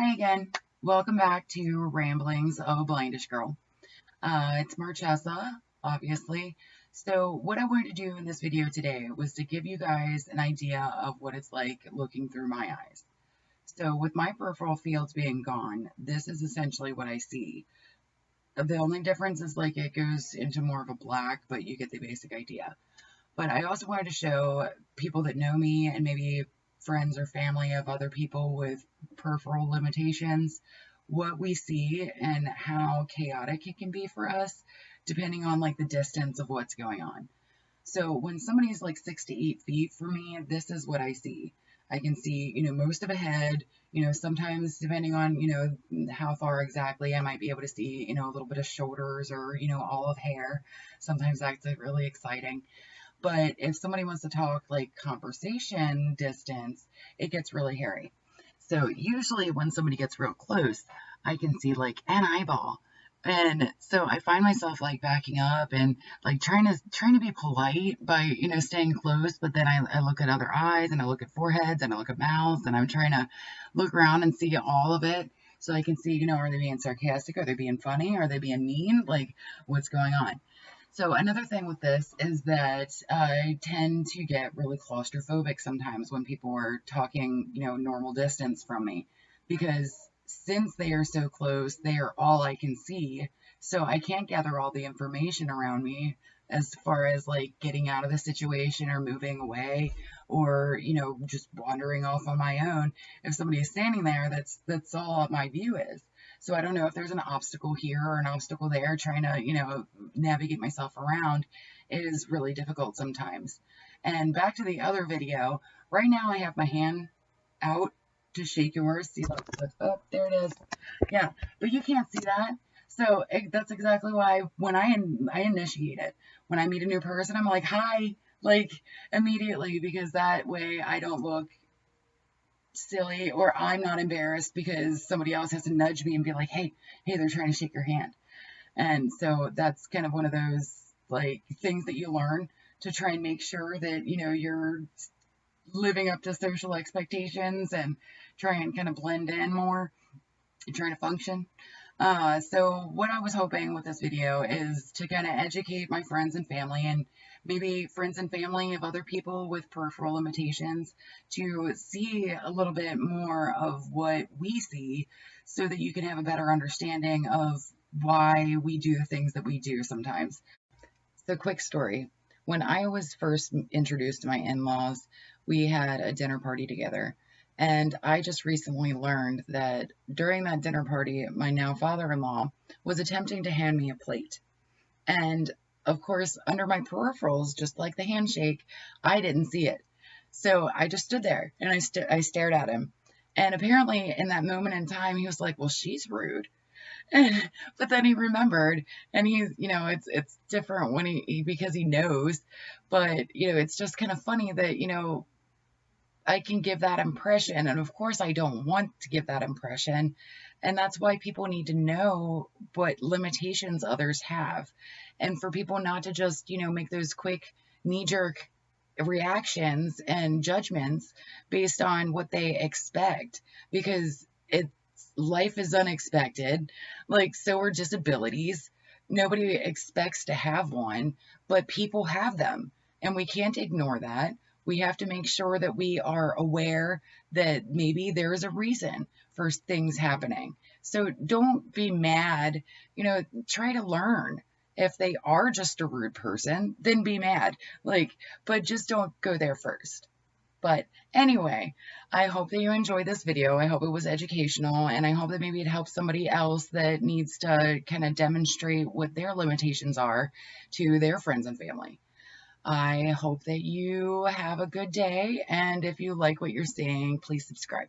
Hi again. Welcome back to Ramblings of a Blindish Girl. It's Marchessa, obviously. So what I wanted to do in this video today was to give you guys an idea of what it's like looking through my eyes. So with my peripheral fields being gone, this is essentially what I see. The only difference is like it goes into more of a black, but you get the basic idea. But I also wanted to show people that know me and maybe friends or family of other people with peripheral limitations what we see and how chaotic it can be for us depending on like the distance of what's going on. So when somebody's like 6 to 8 feet for me, this is what I see. I can see, most of a head, sometimes depending on, how far exactly, I might be able to see, a little bit of shoulders or, all of hair. Sometimes that's like, really exciting. But if somebody wants to talk like conversation distance, it gets really hairy. So usually when somebody gets real close, I can see like an eyeball. And so I find myself like backing up and like trying to be polite by, staying close, but then I look at other eyes and I look at foreheads and I look at mouths and I'm trying to look around and see all of it. So I can see, are they being sarcastic? Are they being funny? Are they being mean? Like what's going on? So another thing with this is that I tend to get really claustrophobic sometimes when people are talking, normal distance from me, because since they are so close, they are all I can see. So I can't gather all the information around me as far as like getting out of the situation or moving away or, just wandering off on my own. If somebody is standing there, that's all my view is. So I don't know if there's an obstacle here or an obstacle there. Trying to, navigate myself around is really difficult sometimes. And back to the other video, right now I have my hand out to shake yours. See, look, oh, there it is. Yeah, but you can't see that. So that's exactly why when I initiate it, when I meet a new person, I'm like, hi, like immediately, because that way I don't look silly or I'm not embarrassed because somebody else has to nudge me and be like, hey, they're trying to shake your hand. And so that's kind of one of those like things that you learn to try and make sure that, you're living up to social expectations and try and kind of blend in more, trying to function. So what I was hoping with this video is to kind of educate my friends and family and maybe friends and family of other people with peripheral limitations to see a little bit more of what we see so that you can have a better understanding of why we do the things that we do sometimes. So quick story. When I was first introduced to my in-laws, we had a dinner party together. And I just recently learned that during that dinner party, my now father-in-law was attempting to hand me a plate. And of course, under my peripherals, just like the handshake, I didn't see it. So I just stood there and I stared at him. And apparently in that moment in time, he was like, well, she's rude. But then he remembered, and he's, it's different when he because he knows, but, it's just kind of funny that, I can give that impression. And of course, I don't want to give that impression. And that's why people need to know what limitations others have. And for people not to just, make those quick knee-jerk reactions and judgments based on what they expect, because life is unexpected. Like, so are disabilities. Nobody expects to have one, but people have them, and we can't ignore that. We have to make sure that we are aware that maybe there is a reason for things happening. So don't be mad, try to learn. If they are just a rude person, then be mad. But just don't go there first. But anyway, I hope that you enjoyed this video. I hope it was educational, and I hope that maybe it helps somebody else that needs to kind of demonstrate what their limitations are to their friends and family. I hope that you have a good day, and if you like what you're seeing, please subscribe.